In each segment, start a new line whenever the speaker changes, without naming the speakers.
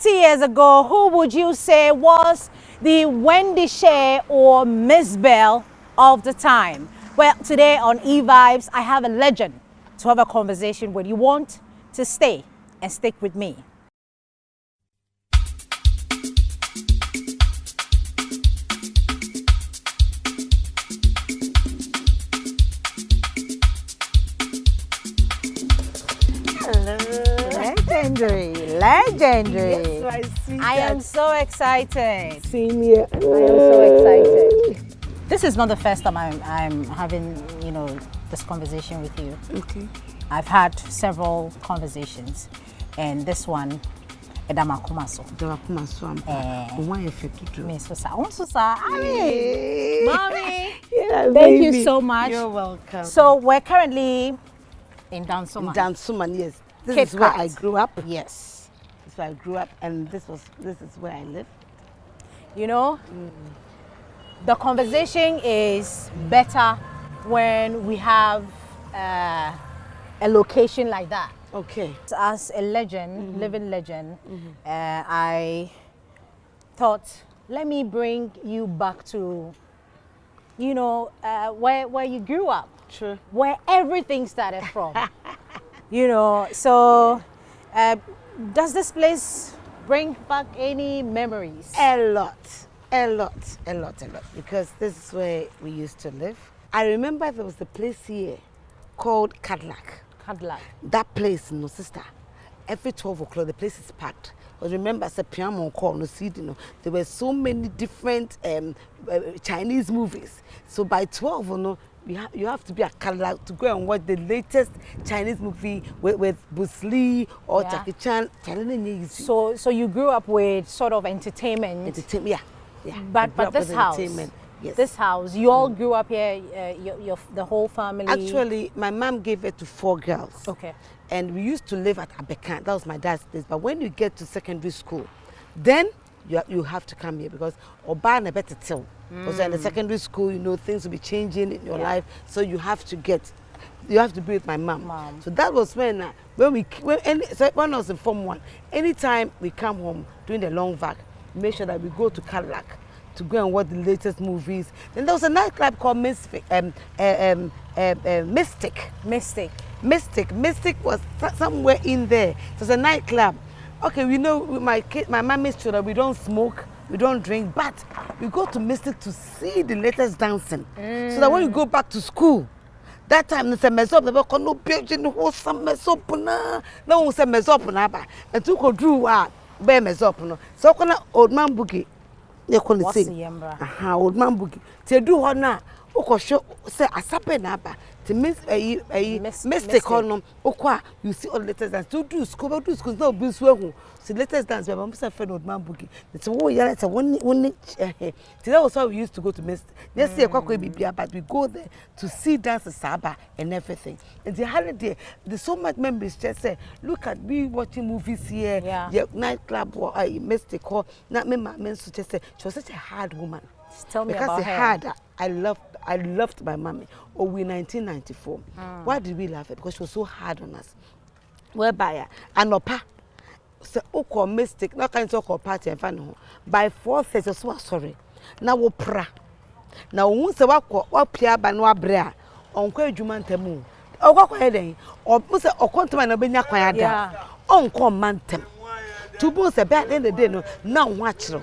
30 years ago, who would you say was the Wendy Shea or Miss Bell of the time? Well, today on E-Vibes, I have a legend to have a conversation with. You want to stay and stick with me. Legendary.
Yes,
I am so excited.
Same here.
I am so excited. This is not the first time I'm having, this conversation with you.
Okay.
I've had several conversations, and this one, Edamakumaso. Mommy,
Yeah,
thank you so much.
You're welcome.
So we're currently in Dansoman.
Dansoman, yes. This
Cape
is where
Cod.
I grew up.
Yes.
This is where I grew up, and this is where I live.
The conversation is better when we have a location like that.
Okay.
As a legend, living legend, I thought, let me bring you back to, where you grew up.
Sure.
Where everything started from. So does this place bring back any memories?
A lot. Because this is where we used to live. I remember there was a place here called Cadillac. That place, no sister, every 12 o'clock the place is packed. But remember, as a piano call, no CD, there were so many different Chinese movies. So by 12, you have to be at Cadillac to go and watch the latest Chinese movie with Bruce Lee or Jackie Chan.
So you grew up with sort of entertainment.
Yeah.
But this house,
yes.
this house, you all grew up here, the whole family?
Actually, my mom gave it to 4 girls.
Okay.
And we used to live at Abekan. That was my dad's place. But when you get to secondary school, then you have to come here because Obana better tell. Because in the secondary school, things will be changing in your life. So you have to be with my mom. So that was when I was in Form 1, anytime we come home during the long vac, make sure that we go to Cadillac to go and watch the latest movies. Then there was a nightclub called Mystic. Mystic was somewhere in there. It was a nightclub. Okay, my mom made sure that we don't smoke, we don't drink, but we go to Mystic to see the latest dancing. So that when we go back to school, that time they mess up, they were no page in the whole some mess up na. No one said mess up na ba. And to go drew be mess up no. So kana old man boogie. You can say. Old man boogie. Te do ho na. Show say asape na ba. To mistake on you see all the latest dance. Do school no be so. See latest dance we am say friend old man boogie. It's it's one that was how we used to go to Mystic. Yes, see but we go there to see dances Saba and everything. And the holiday, there's so much memories. Just say, look at me watching movies here. Yeah. Nightclub or Mystic or not me just say she was such a hard woman.
Tell me
because
about her.
Hard. I loved my mommy. Oh, we 1994. Why did we love her? Because she was so hard on us. Whereby Anopa say oko Mystic, not kind of party and fan. By 4:30, so sorry. Now we pra. Now we say what pia banwa brea. Onko adwuma ntemu. Okwa kwa den. O say okontoma na benya kwa da. Onko mantem. Tubo say back in the day no na ho akire.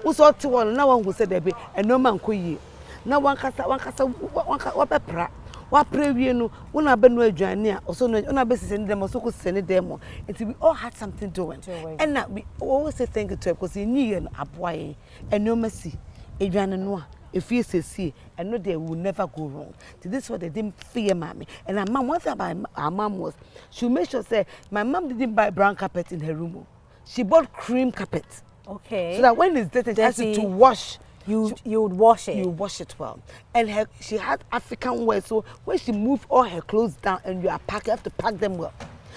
Uso ti won na wan go say there be enoma nko yi. Na wan kasa wapepra. Wa prewie no una be no adwane a also no una be sese dem so ko sese dem. We all had something doing. And now we always say thank you to her because he knew an aboy enoma si adwane no a if you say and no they will never go wrong. This is what they didn't fear mommy. And our mom, one thing about our mom was she made sure say my mom didn't buy brown carpet in her room. She bought cream carpet.
Okay.
So that when it's dirty, she has to wash.
You would wash it.
You wash it well. And she had African wear, so when she moved all her clothes down and you have to pack them well.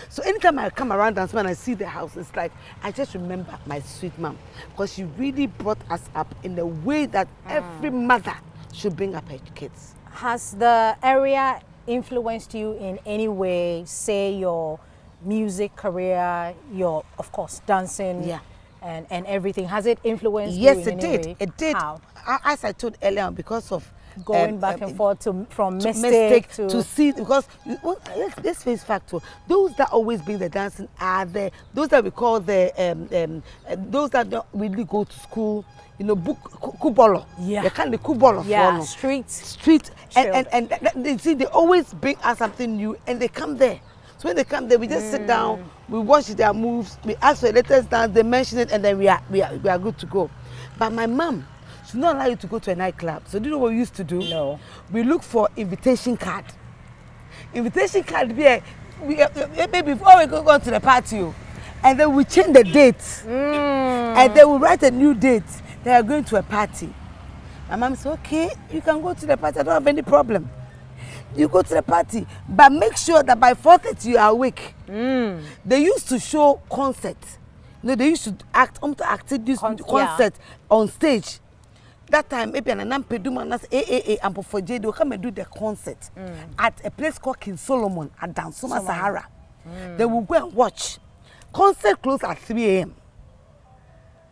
So anytime I come around and when I see the house, it's like I just remember my sweet mom because she really brought us up in the way that every mother should bring up her kids.
Has the area influenced you in any way, say your music career, your, of course, dancing?
Yeah.
and everything. Has it influenced
Yes,
you in
it
any
did.
way?
It did.
How?
As I told earlier, because of
Going back and forth from mistake
to see, because let's face fact, those that always bring the dancing are those that we call those that don't really go to school, you know, book kubolo.
Yeah.
They can't the kubolo.
Yeah,
for
street
and they see, they always bring us something new, and they come there. So when they come there, we just sit down, we watch their moves, we ask for the latest dance, they mention it, and then we are good to go. But my mom, she not allow you to go to a nightclub. So do you know what we used to do?
No.
We look for invitation card. Invitation card maybe before we go to the party, and then we change the date, and then we write a new date. They are going to a party. My mom said, okay, you can go to the party. I don't have any problem. You go to the party, but make sure that by 4:30 you are awake. They used to show concerts. You know, they used to act this concert on stage. That time, maybe an Anampeduma and AAA and for J, they will come and do the concert at a place called King Solomon at Dansuma Sahara. They will go and watch. Concert close at 3 a.m.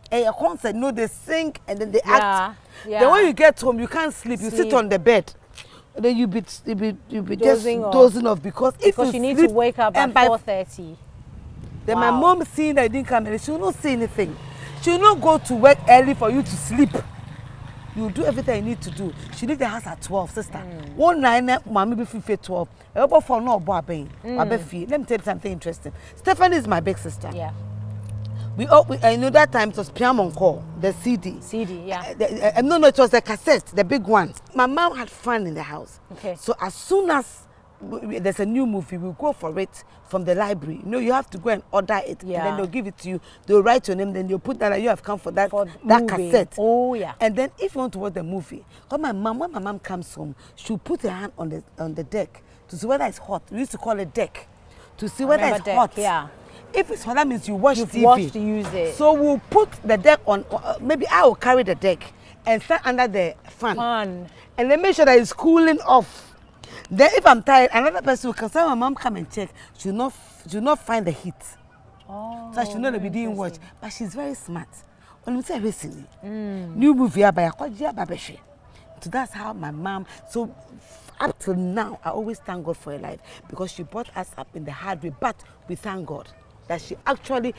A concert, you know, they sing and then they act.
Yeah.
Then when you get home, you can't sleep. You sit on the bed. Then you be
dozing
just dozing off because
you need to wake up at 4:30.
Then my mom seeing that I didn't come in, she will not say anything. She will not go to work early for you to sleep. You do everything you need to do. She leave the house at 12, sister. 1 mommy be 12. For no Let me tell you something interesting. Stephanie is my big sister.
Yeah.
I know that time it was Piano Call, the CD.
Yeah.
No, it was the cassette, the big one. My mom had fun in the house.
Okay.
So as soon as there's a new movie, we'll go for it from the library. You know, you have to go and order it, and then they'll give it to you. They'll write your name, then you'll put that you have come for that cassette.
Oh yeah.
And then if you want to watch the movie, when my mom comes home, she'll put her hand on the deck to see whether it's hot. We used to call it deck to see whether it's hot.
Yeah.
If it's hot, that means you watch TV.
Watched to use it.
So we'll put the deck on. Maybe I will carry the deck and stand under the fan. And then make sure that it's cooling off. Then if I'm tired, another person will come. So my mom come and check. She'll not find the heat.
Oh,
so she'll know that we didn't watch. But she's very smart. When we say recently, new movie so that's how my mom. So up till now, I always thank God for her life because she brought us up in the hard way. But we thank God that she actually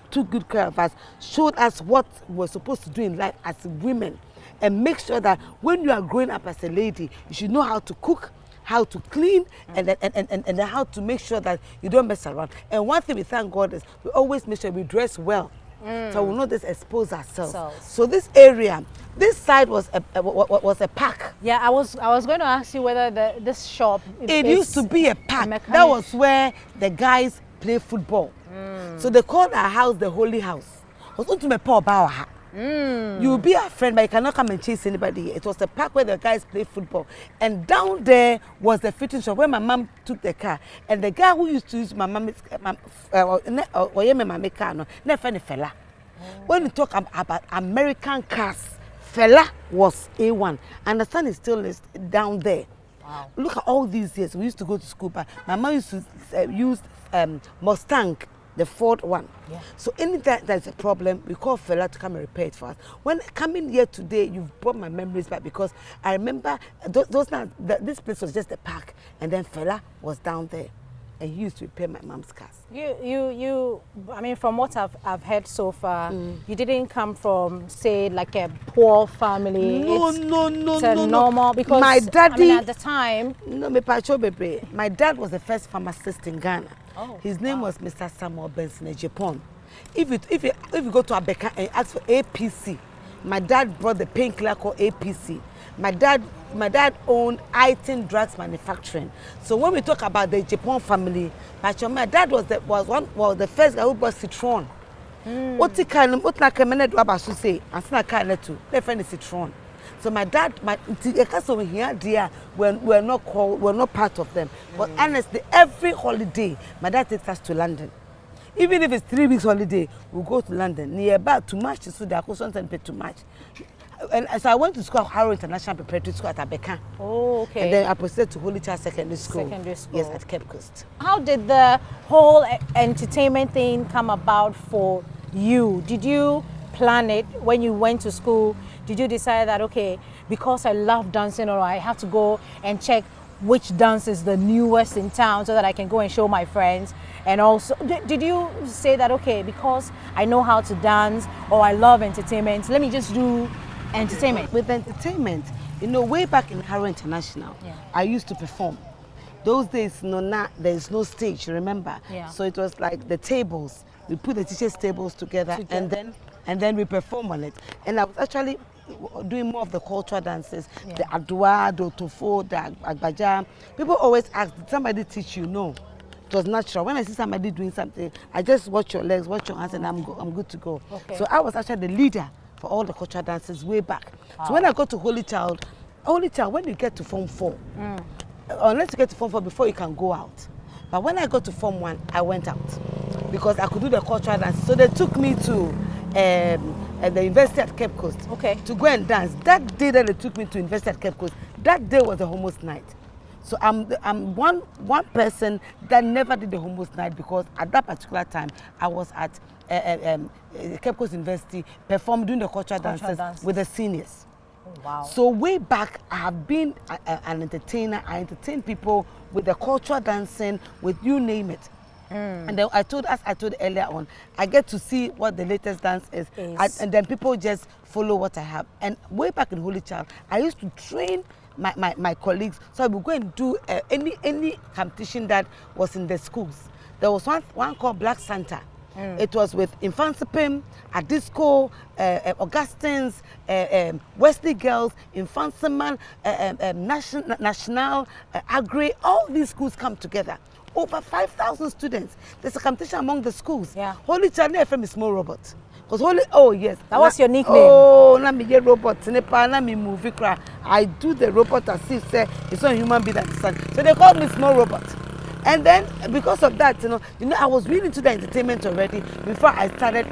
took good care of us, showed us what we're supposed to do in life as women, and make sure that when you are growing up as a lady, you should know how to cook, how to clean, and how to make sure that you don't mess around. And one thing we thank God is we always make sure we dress well, so we'll not just expose ourselves. So this area, this side was a park.
Yeah, I was going to ask you whether this shop.
It used to be a park. That was where the guys play football. So they called our house the Holy House. You'll be a friend, but you cannot come and chase anybody. It was the park where the guys play football. And down there was the fitting shop where my mom took the car. And the guy who used to use my mom's fella. When you talk about American cars, fella was A1. And the son is still down there.
Wow.
Look at all these years. We used to go to school, but my mom used to use Mustang, the Ford one.
Yeah. So
anytime there's a problem, we call fella to come and repair it for us. When coming here today, you've brought my memories back because I remember this place was just a park, and then fella was down there, and he used to repair my mom's cars.
I mean, from what I've heard so far, you didn't come from, say, like a poor family.
No.
Normal, because
my daddy,
I mean, at the time.
No, my dad was the first pharmacist in Ghana.
Oh,
his name was Mr. Samuel Benson Agyapong. If you go to Abeka and ask for APC, my dad brought the painkiller called APC. My dad owned Itin Drugs Manufacturing. So when we talk about the Agyapong family, my dad was the first guy who bought Citron. What Citron. So my dad, we're not part of them. But honestly, every holiday, my dad takes us to London. Even if it's 3 weeks holiday, we'll go to London. Nearby to match to the Akosua and to match. And so I went to school at Harrow International Preparatory School at Abeka.
Oh, okay.
And then I proceeded to Holy Child Secondary School. Yes, at Cape Coast.
How did the whole entertainment thing come about for you? Did you plan it when you went to school? Did you decide that, okay, because I love dancing, or I have to go and check which dance is the newest in town so that I can go and show my friends? And also, did you say that, okay, because I know how to dance or I love entertainment, let me just do entertainment?
With entertainment, you know, way back in Harrow International, I used to perform. Those days, there's no stage, remember?
Yeah.
So it was like the tables. We put the teachers' tables together. And then we perform on it. And I was actually doing more of the cultural dances, the adwa, the otofo, the agbaja. People always ask, did somebody teach you? No. It was natural. When I see somebody doing something, I just watch your legs, watch your hands, and I'm good to go.
Okay.
So I was actually the leader for all the cultural dances way back. So when I go to Holy Child, when you get to Form 4, unless you get to Form 4 before you can go out. But when I got to Form 1, I went out because I could do the cultural dance. So they took me to the University at Cape Coast to go and dance. That day that they took me to University at Cape Coast, that day was the Homos Night. So I'm one person that never did the Homos Night because at that particular time I was at Cape Coast University doing the cultural dances with the seniors.
Oh, wow.
So way back, I have been an entertainer. I entertain people with the cultural dancing, with you name it. And then I told earlier on, I get to see what the latest dance is. And then people just follow what I have. And way back in Holy Child, I used to train my colleagues. So I would go and do any competition that was in the schools. There was one called Black Santa. It was with Infansipim, Adisco, Augustine's, Wesley Girls, Infansiman, National, Agri. All these schools come together. Over 5,000 students. There's a competition among the schools.
Yeah.
Holy Child FM is small robot. Oh yes.
That was your nickname.
Oh, na me get robot. Na me movie cry. I do the robot as if say it's not a human being that is son. So they call me small robot. And then because of that, you know, I was really into the entertainment already before I started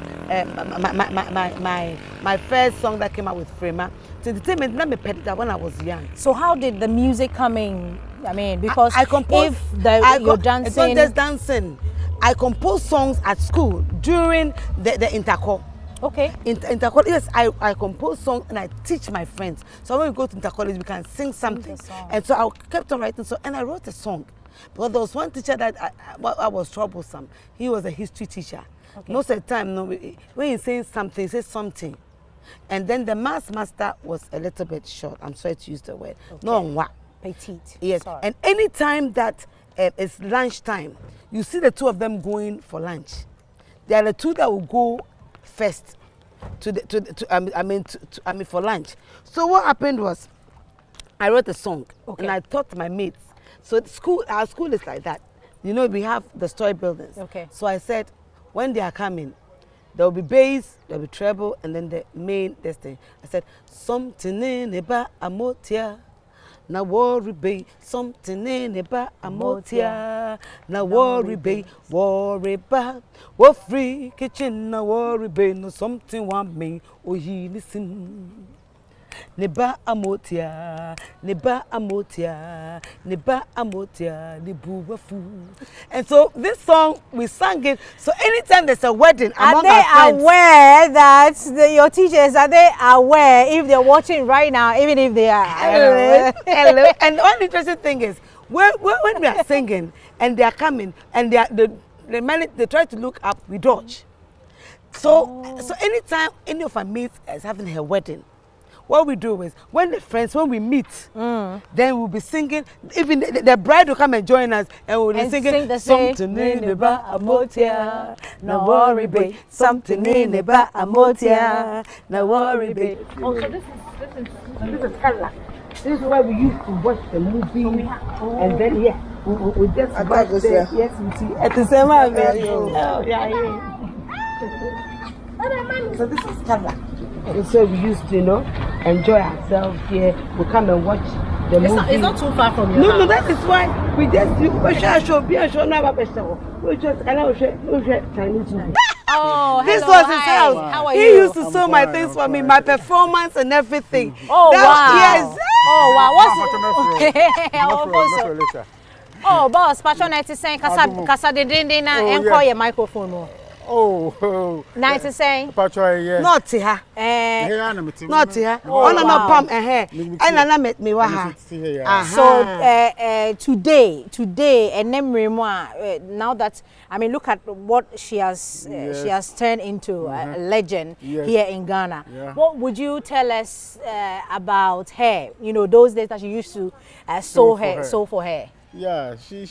my first song that came out with Frema. So entertainment, not me petty that when I was young.
So how did the music come in? I mean, because
I composed,
you're dancing.
It's not just dancing. I compose songs at school during the intercall.
Okay.
Intercollege, yes, I compose songs and I teach my friends. So when we go to intercollege, we can sing something. And so I kept on writing songs, and I wrote a song. Because there was one teacher that I was troublesome. He was a history teacher. Okay. Most of the time, when he's saying something, he says something. And then the master was a little bit short. I'm sorry to use the word. Okay. No, what?
Petite.
Yes.
Sorry.
And any time that it's lunchtime, you see the two of them going for lunch. They are the two that will go first for lunch. So what happened was, I wrote a song, and I taught my mates. So our school is like that. You know, we have the story buildings.
Okay.
So I said, when they are coming, there will be bass, there will be treble, and then the main thing. I said, something in eba amotia, na worry bay, something in eba amotia, na worry bay, worry ba, wo free kitchen, na worry bay, no something want me, oh he listen. Neba amotia, neba amotia, neba amotia, nebu fu. And so this song, we sang it. So anytime there's a wedding among our friends.
Are they aware that your teachers, are they aware if they're watching right now, even if they are?
Hello. And one interesting thing is, when we are singing and they are coming and they try to look up, we dodge. So anytime any of our mates is having her wedding, what we do is, when we meet, then we'll be singing. Even the bride will come and join us, and we'll be singing the something in the ba amotia, no worry, babe. Something in the ba amotia, no worry, babe. Oh, so this is Cadillac. This is where we used to watch the movie, and then we just watch the yes, we see at the same time. So this is Cadillac. So we used to, enjoy ourselves here. We come and watch the movie.
It's not too far from your house.
No, that is why we just we just Chinese movie.
Oh,
this
hello,
was his house.
Wow. How are
he
you?
used to sew my things for me, my performance and everything.
Oh, wow.
Yes.
Oh, wow. Oh, boss, Patrona is saying, Casa de Dindina and call your microphone.
Oh.
Nice saying.
Patrol, yeah.
Not to her. Not to her. Oh, no, no, pump and hair. And I met me.
So today, and now that I mean, look at what she has turned into a legend here in Ghana.
Yeah.
What would you tell us about her? You know, those days that you used to sew for her.
Yeah, she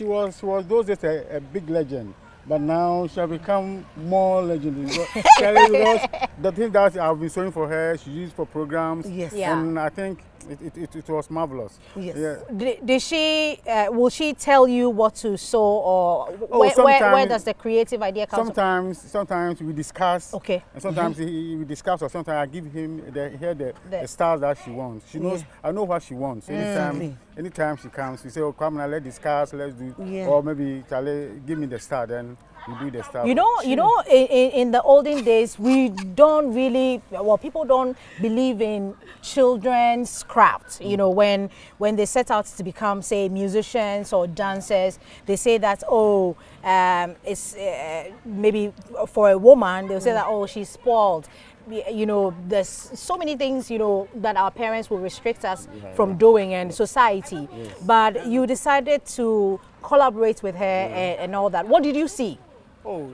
was those days a big legend. But now she has become more legendary because the thing that I've been sewing for her, she used for programs.
Yes.
Yeah.
And I think it was marvelous.
Yes.
Yeah.
Did she? Will she tell you what to sew, or where does the creative idea come from?
Sometimes we discuss.
Okay.
And sometimes we discuss, or sometimes I give him the stars that she wants. She knows. I know what she wants. Anytime she comes, we say, "Oh, come now, let's discuss. Let's do."
Yeah.
Or maybe Charlie, give me the star, then we do the star.
You know, in the olden days, we don't really, people don't believe in children's craft. You know, when they set out to become, say, musicians or dancers, they say that, it's maybe for a woman, they'll say that, she's spoiled. You know, there's so many things, you know, that our parents will restrict us from doing in society.
Yes.
But you decided to collaborate with her and all that. What did you see?
Oh,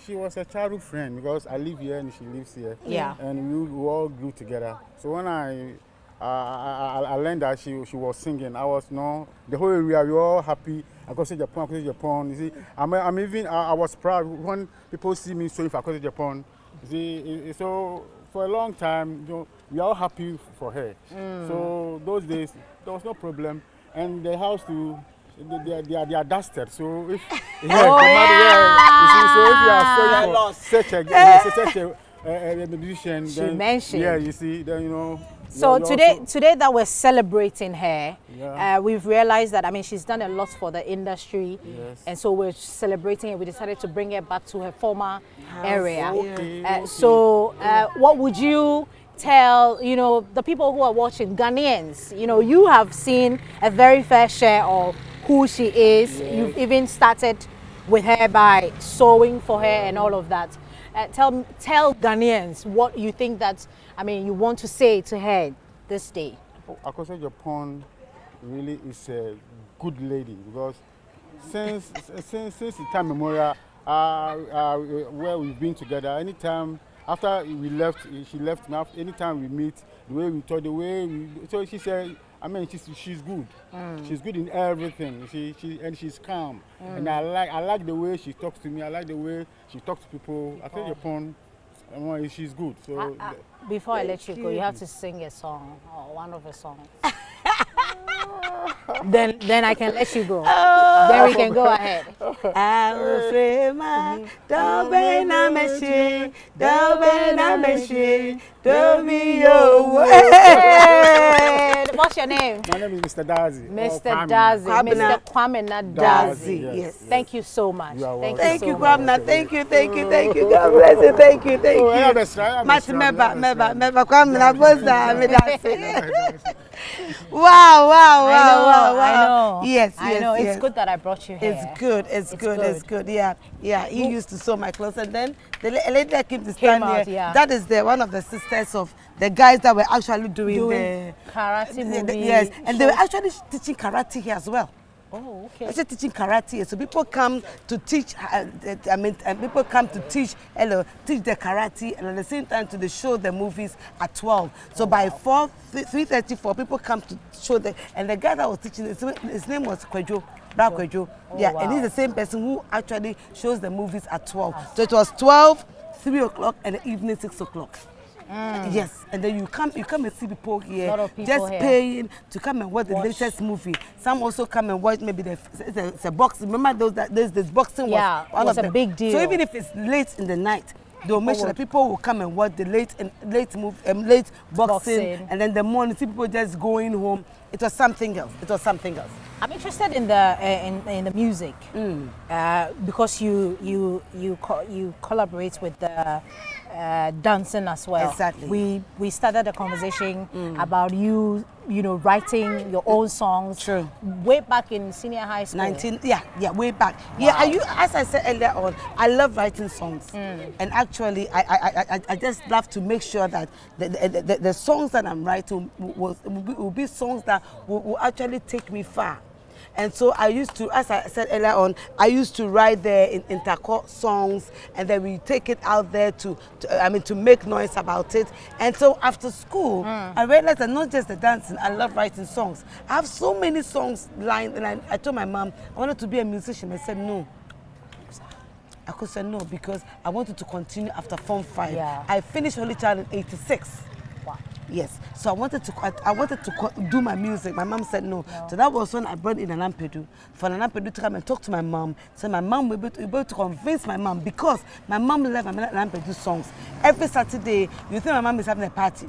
she was a childhood friend because I live here and she lives here.
Yeah.
And we all grew together. So when I learned that she was singing, I was the whole area, we were all happy. Akosua Agyapong. You see, I was proud when people see me sewing for Akosua Agyapong. See, so for a long time, we are all happy for her. So those days there was no problem, and the house too. They are dusted. So if you see, so if you are sorry for such a musician,
She
then
mentioned.
Yeah, you see, then you know.
So today that we're celebrating her,
Yeah.
we've realized that, I mean, she's done a lot for the industry.
Yes.
And so we're celebrating it. We decided to bring her back to her former area.
Okay.
So what would you tell, you know, the people who are watching, Ghanaians? You know, you have seen a very fair share of who she is.
Yes.
You've even started with her by sewing for her and all of that. Tell Ghanaians what you think that, I mean, you want to say to her this day.
Akosua Agyapong really is a good lady because since the time memorial, where we've been together, anytime after we left, she left me. Anytime we meet, the way we talk, so she said, I mean, she's good. She's good in everything. And she's calm. And I like the way she talks to me. I like the way she talks to people. Akosua Agyapong, she's good. So
before I let you go, you have to sing a song or one of the songs. then I can let you go. Then we can go ahead.
I'm afraid don't be na machine, don't be na machine, don't be your way.
What's your name?
my name is Mr. Dazi.
Mr. Dazi. Mr. Kwame Dazi.
Yes.
Thank you so much.
You are welcome.
Thank
so
you,
much.
Kwamna. Thank you. God bless you. Thank you. Mati meba Kwamna bosa. Wow.
I know.
Yes.
I know. It's good that I brought you here.
It's good. Yeah. He used to sew my clothes, and then the lady that came to stand
out,
here.
yeah.
That is one of the sisters of the guys that were actually doing the
karate movie.
Yes, and they were actually teaching karate here as well.
Oh, okay.
Actually teaching karate, so people come to teach. People come to teach the karate, and at the same time to show the movies at 12. So by 3:34, people come to show the. And the guy that was teaching, his name was Kwejo. Kwejo. Yeah,
wow.
And he's the same person who actually shows the movies at 12. So it was 12, 3 o'clock, and the evening 6 o'clock. Yes, and then you come and see people here, just paying to come and watch the latest movie. Some also come and watch maybe it's a boxing. Remember there's this boxing
was a big deal.
So even if it's late in the night, they'll make sure that people will come and watch the late boxing, and then the morning see people just going home. It was something else.
I'm interested in the music because you collaborate with the dancing as well.
Exactly.
We started a conversation about you know, writing your own songs.
True.
Way back in senior high school.
Way back.
Wow.
Yeah, as I said earlier on, I love writing songs, and actually, I just love to make sure that the songs that I'm writing will be songs that will actually take me far. And so I used to, as I said earlier on, I used to write there in intercore songs, and then we take it out there to make noise about it. And so after school, I realized that not just the dancing, I love writing songs. I have so many songs lined, and I told my mom I wanted to be a musician. I said no. Akosua, no, because I wanted to continue after Form 5.
Yeah.
I finished Holy Child in '86.
Wow.
Yes, so I wanted to do my music. My mom said no. So that was when I brought in Anampedu. For Anampedu to come and talk to my mom. So my mom was able to convince my mom, because my mom loved Anampedu songs. Every Saturday, you think my mom is having a party.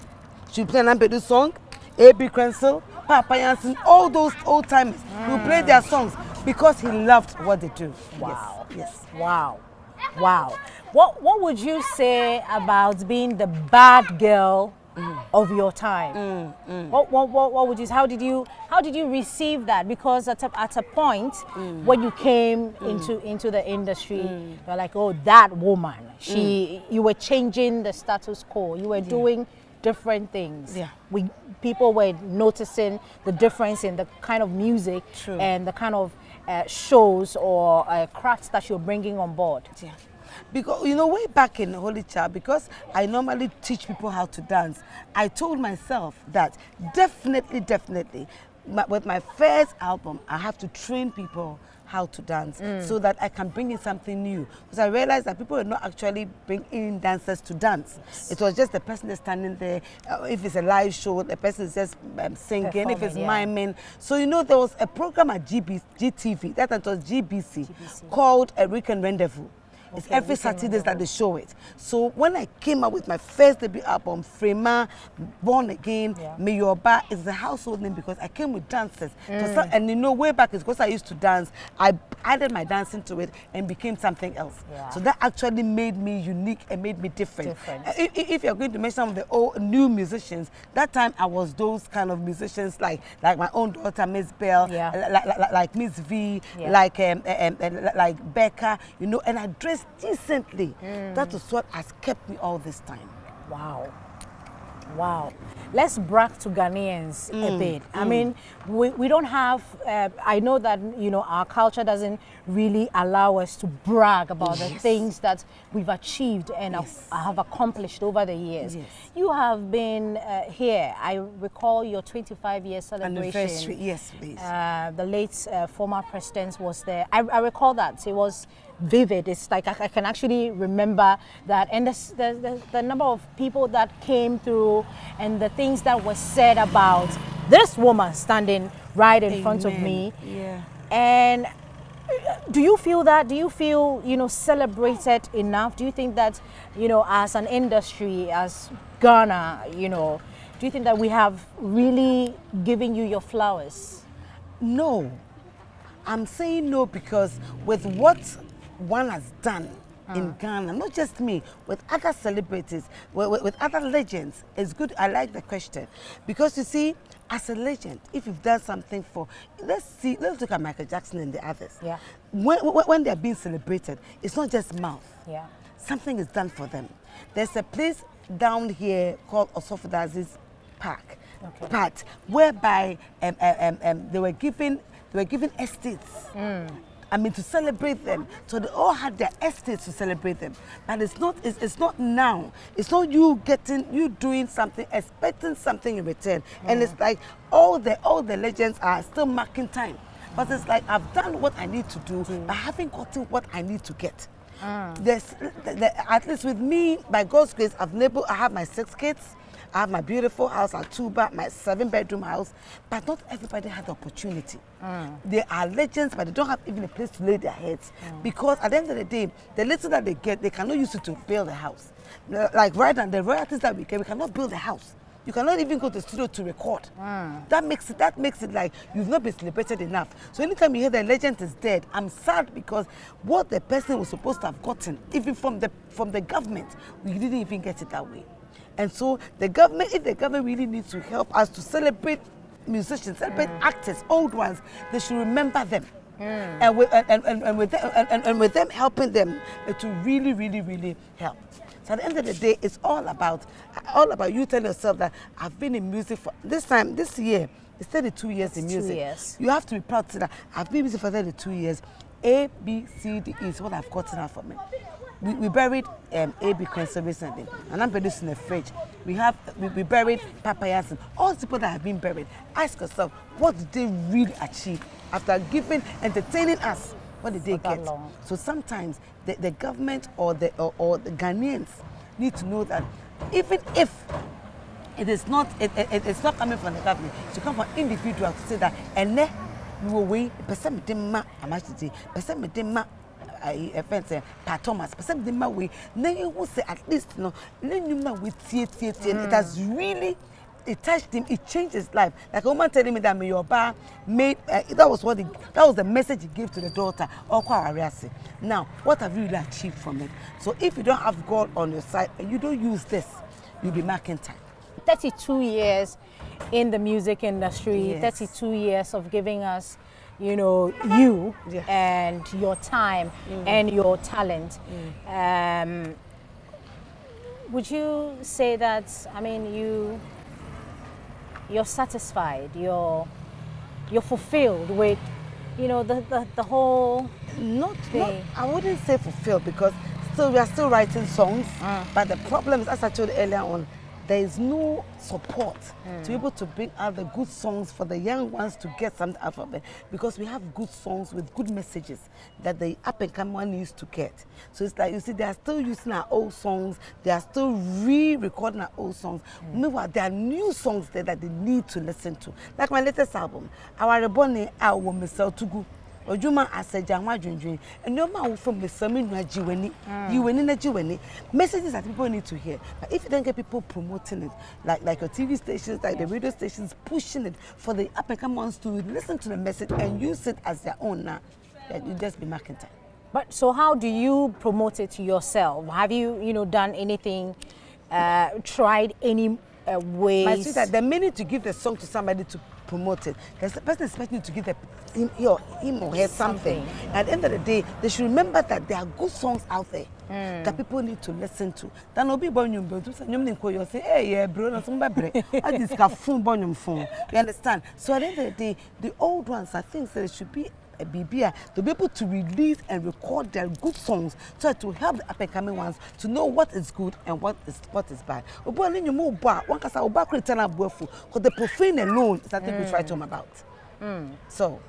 She play Anampedu song, A.B. Cransell, Papa Yanson, all those old timers who play their songs because he loved what they do.
Wow.
Yes.
Wow. Wow. What would you say about being the bad girl of your time? What would you? How did you receive that? Because at a point when you came into the industry, you're like, oh, that woman. You were changing the status quo. You were doing different things.
Yeah.
People were noticing the difference in the kind of music and the kind of shows or crafts that you're bringing on board.
Yeah. Because, you know, way back in Holy Child, because I normally teach people how to dance, I told myself that definitely, with my first album, I have to train people how to dance so that I can bring in something new. Because I realized that people were not actually bringing in dancers to dance. Yes. It was just the person that's standing there. If it's a live show, the person is just singing. If it's miming. So, you know, there was a program at GTV, that was GBC. Called A Weekend Rendezvous. It's every Saturday that they show it. So when I came out with my first debut album, Frema, Born Again, Miyoba, is the household name because I came with dancers. And you know, way back, it's because I used to dance. I added my dancing to it and became something else. Yeah. So that actually made me unique and made me different. If you're going to mention some of the old new musicians, that time I was those kind of musicians like my own daughter, Miss Bell, like Miss V, like Becca, you know, and I dressed decently. That is what has kept me all this time.
Wow. Wow. Let's brag to Ghanaians a bit. I mean, we don't have, I know that, you know, our culture doesn't really allow us to brag about the things that we've achieved and have accomplished over the years. Yes. You have been here. I recall your 25-year celebration.
Anniversary, yes, please.
The late former president was there. I recall that. It was vivid. It's like I can actually remember that, and the number of people that came through and the things that were said about this woman standing right in front of me.
Yeah.
And do you feel that? Do you feel, you know, celebrated enough? Do you think that, you know, as an industry, as Ghana, you know, do you think that we have really given you your flowers?
No. I'm saying no because with what one has done in Ghana, not just me, with other celebrities, with other legends, it's good. I like the question because you see, as a legend, if you've done something for, let's look at Michael Jackson and the others. Yeah. When they're being celebrated, it's not just mouth. Yeah. Something is done for them. There's a place down here called Osofodazi's Park, whereby they were given estates. I mean, to celebrate them. So they all had their estates to celebrate them. But it's not now. It's not you doing something, expecting something in return. And it's like all the legends are still marking time. But it's like I've done what I need to do, but I haven't gotten what I need to get. At least with me, by God's grace, I have my 6 kids. I have my beautiful house at Tuba, my 7-bedroom house, but not everybody had the opportunity. They are legends, but they don't have even a place to lay their heads. Because at the end of the day, the little that they get, they cannot use it to build a house. Like right now, the royalties that we get, we cannot build a house. You cannot even go to the studio to record. That makes it like you've not been celebrated enough. So anytime you hear the legend is dead, I'm sad because what the person was supposed to have gotten, even from the government, we didn't even get it that way. And so the government, if the government really needs to help us to celebrate musicians, celebrate actors, old ones, they should remember them. And with them helping them, it will really, really, really help. So at the end of the day, it's all about you telling yourself that I've been in music for this year, it's 32 years in music.
2 years.
You have to be proud to say that I've been in music for 32 years. A, B, C, D, E is what I've gotten out for me. We buried A.B. Quincy recently, and I'm producing a fridge. We buried Papayas, and all the people that have been buried. Ask yourself, what did they really achieve after entertaining us? What did they get?
Long.
So sometimes the government or the Ghanaians need to know that even if it's not coming from the government, it should come from individuals to say that we will wait. Person medema amashiti. Person medema offense. Pa Thomas. Person medema we. Then you will say at least no. Then you know we it has really. It touched him. It changed his life. Like a woman telling me that your bar made. That was the message he gave to the daughter. Now, what have you really achieved from it? So if you don't have God on your side and you don't use this, you'll be marking time.
32 years in the music industry,
Yes.
32 years of giving us, you
Yes.
and your time and your talent. Would you say that, you're satisfied, you're fulfilled with, the whole thing?
I wouldn't say fulfilled because we are still writing songs, but the problem is, as I told you earlier on, there is no support to be able to bring out the good songs for the young ones to get something out of it, because we have good songs with good messages that the up and coming one needs to get. So it's like, you see, they are still using our old songs, they are still re-recording our old songs. Meanwhile, there are new songs there that they need to listen to. Like my latest album, our Rebone, our Mr. Tugu. Ojuma asejanwa junjun and no man from the sermon jiweni messages that people need to hear. But if you don't get people promoting it, like your TV stations, like the radio stations pushing it for the up and coming ones to listen to the message and use it as their own now, you just be marking time.
But so how do you promote it yourself? Have you done anything, tried any ways?
My sister, the minute you give the song to somebody to promote it, the person is expecting you to give him or her something. At the end of the day, they should remember that there are good songs out there that people need to listen to. That no be born you say, hey, yeah, bro, no somebody. I just got phone. You understand? So at the end of the day, the old ones are things that should be a BBA to be able to release and record their good songs, so to help the up and coming ones to know what is good and what is bad. Because the profane alone is something we try to them about. So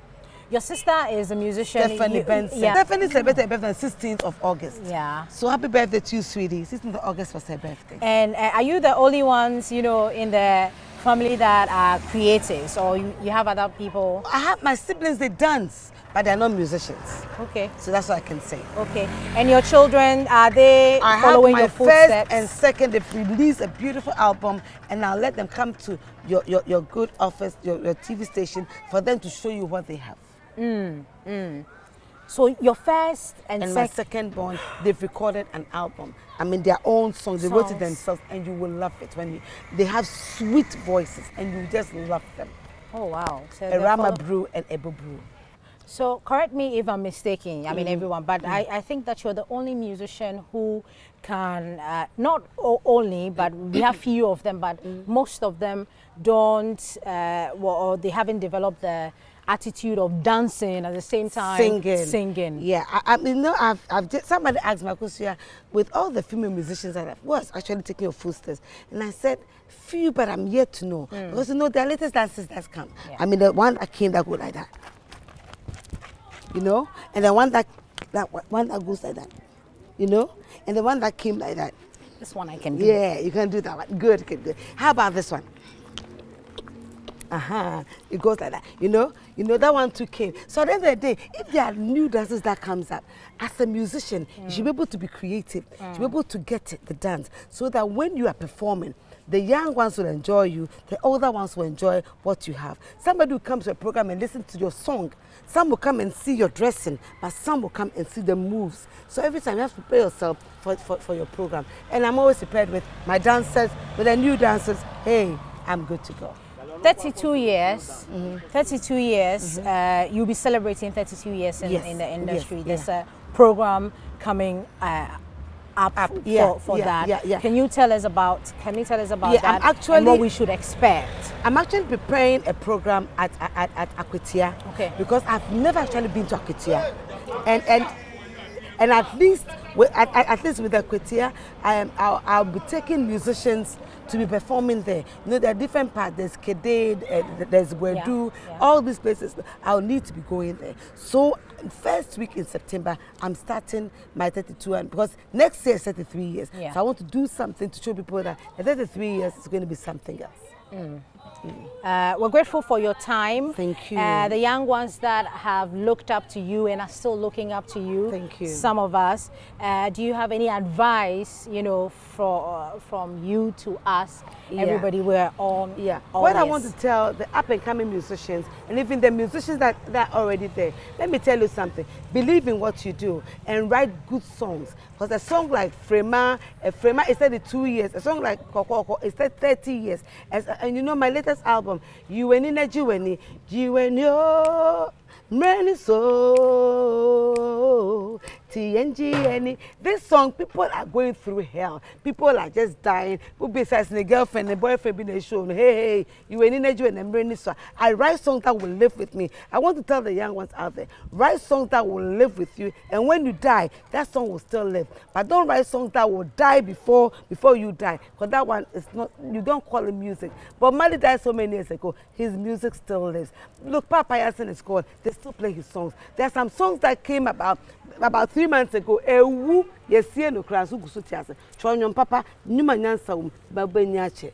your sister is a musician.
Stephanie Benson.
Yeah.
Stephanie celebrated her birthday on 16th of August.
Yeah.
So happy birthday to you, sweetie. 16th of August was her birthday.
And are you the only ones, in the family that are creatives, or you have other people?
I have my siblings, they dance, but they're not musicians.
Okay.
So that's what I can say.
Okay. And your children, are they following your footsteps?
I have my first and second. They've released a beautiful album, and I'll let them come to your good office, your TV station, for them to show you what they have.
So your first and
my second born, they've recorded an album. Their own songs. They wrote it themselves, and you will love it they have sweet voices, and you just love them.
Oh wow! So
Rama Brew and Ebo Brew.
So correct me if I'm mistaken. Everyone, but I think that you're the only musician who can not only, but we have few of them, but most of them don't, or they haven't developed the attitude of dancing at the same time singing.
Yeah, somebody asked me, Akosua, with all the female musicians that I've was actually taking your footsteps, and I said few, but I'm yet to know because the latest dances that's come.
Yeah.
The one that came that go like that, and the one that goes like that, and the one that came like that.
This one I can do.
Yeah, you can do that one. Good. How about this one? It goes like that. You know that one too came. So at the end of the day, if there are new dances that comes up, as a musician, you should be able to be creative. You should be able to get it, the dance, so that when you are performing, the young ones will enjoy you, the older ones will enjoy what you have. Somebody will come to a program and listen to your song. Some will come and see your dressing, but some will come and see the moves. So every time you have to prepare yourself for your program. And I'm always prepared with my dancers, with the new dancers. Hey, I'm good to go.
32 years. 32 years. You'll be celebrating 32 years in the industry. There's a program coming up for that. Can you tell us about that and what we should expect?
I'm actually preparing a program at Akosua.
Okay.
Because I've never actually been to Akosua. And at least with Akosua, I'll be taking musicians to be performing there. You know, there are different parts. There's Kedade, there's Wedu, all these places. I'll need to be going there. So first week in September, I'm starting my 32, and because next year is 33 years.
Yeah.
So I want to do something to show people that in 33 years is going to be something else.
We're grateful for your time.
Thank you.
The young ones that have looked up to you and are still looking up to you.
Thank you.
Some of us. Do you have any advice, from you to us? Everybody, we're on.
What I want to tell the up and coming musicians, and even the musicians that are already there, let me tell you something. Believe in what you do and write good songs. Because a song like Frema is 32 years. A song like Kokoko is 30 years. And you know my latest album, Yuenina Juweni, Juwenyo, Mreni So, TNG. This song, people are going through hell. People are just dying. People besides the girlfriend, the boyfriend being shown, hey, Yuenina Juweni, Mreni So. I write songs that will live with me. I want to tell the young ones out there, write songs that will live with you. And when you die, that song will still live. But don't write songs that will die before you die. Because that one is not, you don't call it music. But Mali died so many years ago, his music still lives. Look, Papa Yasin is called, they still play his songs. There are some songs that came about 3 months ago. Ewu, yesiye no kransu kusutiase. Chonyon Papa, nyuma nyansa baba nyache.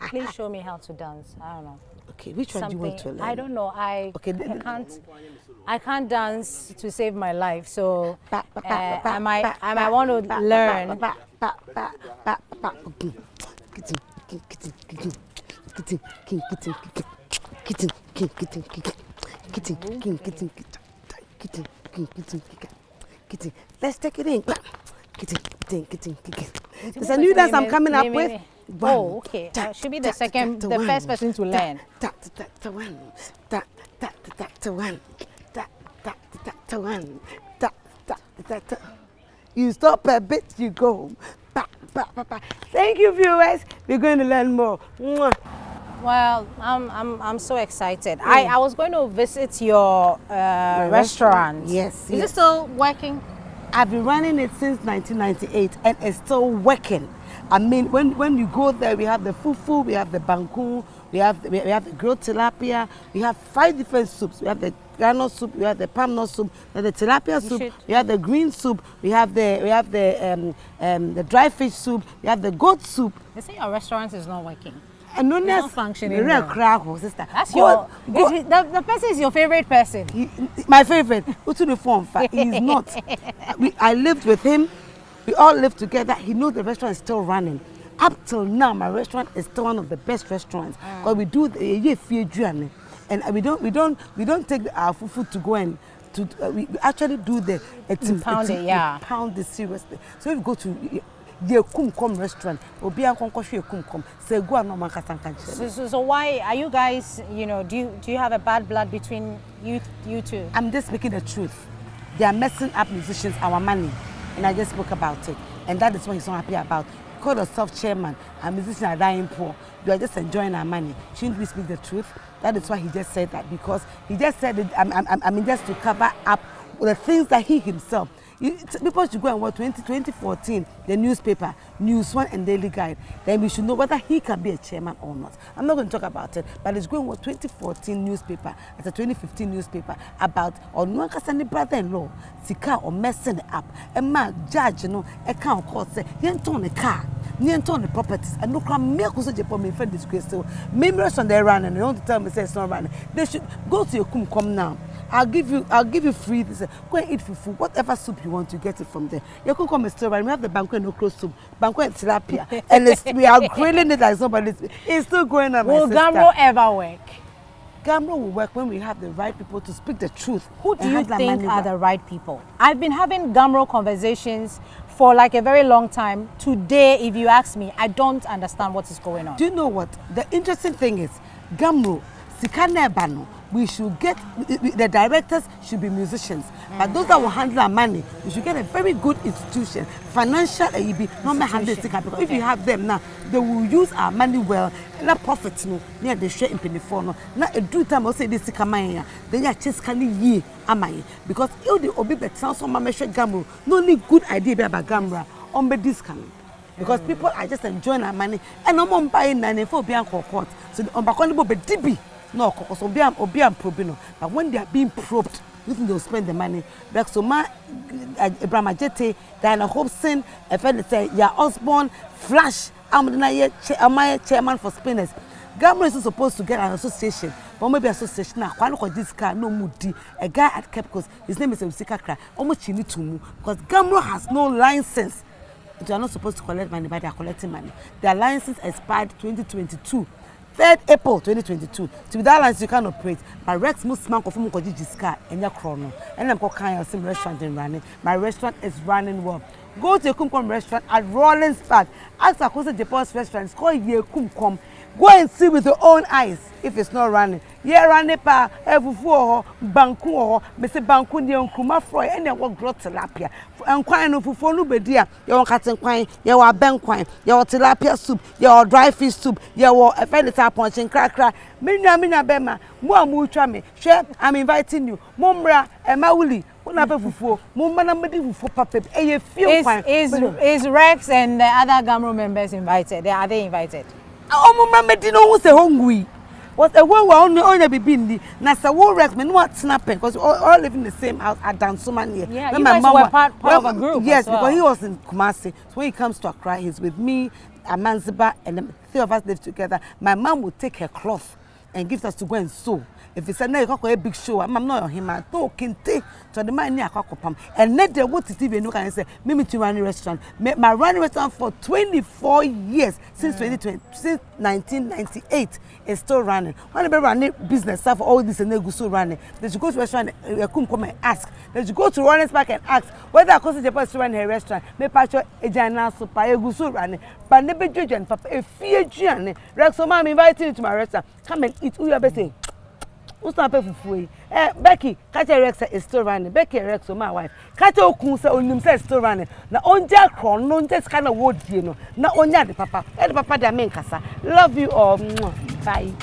Please show me how to dance. I don't know.
Okay, which one do you want to learn?
I don't know. I can't dance to save my life. So I might want to learn.
Let's take it in. There's a new dance I'm coming up with.
Oh, okay. Should be the first person to learn. You stop a bit, you go.
Thank you, viewers. We're going to learn more.
Well, I'm so excited. I was going to visit your restaurant.
Yes.
Is it still working?
I've been running it since 1998 and it's still working. I mean, when you go there, we have the fufu, we have the banku, we have the grilled tilapia, we have 5 different soups. We have the granite soup, we have the palm nut soup, we have the tilapia soup, we have the green soup, we have the dry fish soup, we have the goat soup.
They say your restaurant is not working.
And no,
it's not functioning.
Sister.
That's the person is your favorite person.
My favorite. He's not. I lived with him. We all live together. He knows the restaurant is still running. Up till now, my restaurant is still one of the best restaurants. Because we do the and we don't take our food to go and we actually do the pound it seriously. So if you go to the Kumkom restaurant,
so why are you guys, do you have a bad blood between you two?
I'm just speaking the truth. They are messing up musicians, our money. And I just spoke about it. And that is what he's not happy about. Call yourself chairman, and musicians are dying poor. You are just enjoying our money. Shouldn't we speak the truth? That is why he just said that, because he just said it, just to cover up the things that he himself. People should go and watch 2014, the newspaper, News One and Daily Guide. Then we should know whether he can be a chairman or not. I'm not going to talk about it, but it's going with 2014 newspaper, it's a 2015 newspaper about Onuankasani brother-in-law, Sika or messing up. A man judge, a count court say, "Yen turn a car." near on the properties, and no crime me Akosua Agyapong me friend disgrace so me restaurant they run and they want to tell me say it's not running. They should go to your come now. I'll give you free this. Go and eat fufu. Whatever soup you want, you get it from there. You can come and still right. We have the banquet no close soup, banquet tilapia, and we are grilling it like somebody. It's still going on.
Will Gamro ever work?
Gamro will work when we have the right people to speak the truth.
Who do you think are the right people? I've been having Gamro conversations for like a very long time. Today, if you ask me, I don't understand what is going on.
Do you know what? The interesting thing is, Gamro, Sikane Bano, we should get, the directors should be musicians. But those that will handle our money, we should get a very good institution, financial AEB, not handle it. Because if you have them now, they will use our money well, and that profits no, near the share in Peniforno. Now, a do time I'll say this Sikamaya, then you just can ye, amai. Because you the Obi sounds so Mamma Gamro, no only good idea about Gamra, on the discount. Because people are just enjoying our money, and no more buying 94 Bianco court. So the Obaconable Dibi. No, because Obiam probino. But when they are being probed, you think they'll spend the money. Like so, Abraham Ajete, Diana Hobson, a friend say, yeah, Osborne, Flash, I'm my chairman for spinners. Gamro is supposed to get an association, but maybe association now. One of this car, no moody. A guy at Cape Coast, his name is Msika. Almost you need to move because Gamro has no license. They are not supposed to collect money, but they are collecting money. Their license expired 2022. 3rd April 2022. To be that license, you can't operate. But Rex most man confirm Jiska and your chrono. And I'm going to restaurant in running. My restaurant is running well. Go to a Kumkom restaurant at Rollins Park. Ask Akosua Agyapong's restaurant. It's called Ye Kumkom. Go and see with your own eyes if it's not running. Yeah, running pa, evufu banku Mr. Banku ni onkuma froy, and then what grot tilapia. And quine of fufu no bedia, your cotton quine, your ben quine, your tilapia soup, your dry fish soup, your a friend tap punch and cracker. Mina bema, more muchame. Chef, I'm inviting you. Mumbra and Mauli.
Is Rex and the other Gamro members invited? Are they invited?
Oh, Mamma didn't know who's a hungry. What a one only be bindi. Nasa war Rex, men what snapping because we all live in the same house at Dansumania.
Yeah, you guys were part of a group.
Yes, because he was in Kumasi. So when he comes to Accra, he's with me, Amanziba, and the three of us live together. My mom would take her cloth and give us to go and sew. If it's a big show, I'm not him. I don't kinte to the man near Kakopam. And let the what TV no can say, Mimi to run restaurant. My running restaurant for 24 years since 2020, since 1998 is still running. When they run business stuff, all this and they go so running. They should go to restaurant, come and ask. They should go to Rollins Park and ask whether Akosua Agyapong is running her restaurant. May patcho a jana so pa go so running. But never judge and papa a fear journey. Rex, so I'm inviting you to my restaurant. Come and eat. Who are saying? Who's not pay for free? Becky, Katia Rex is still running. Becky Rex, my wife. Katia Okunsa on himself still running. Now on Jack Cron, no just kind of word, you know. Not on the papa. And papa, the main casa. Love you all. Bye.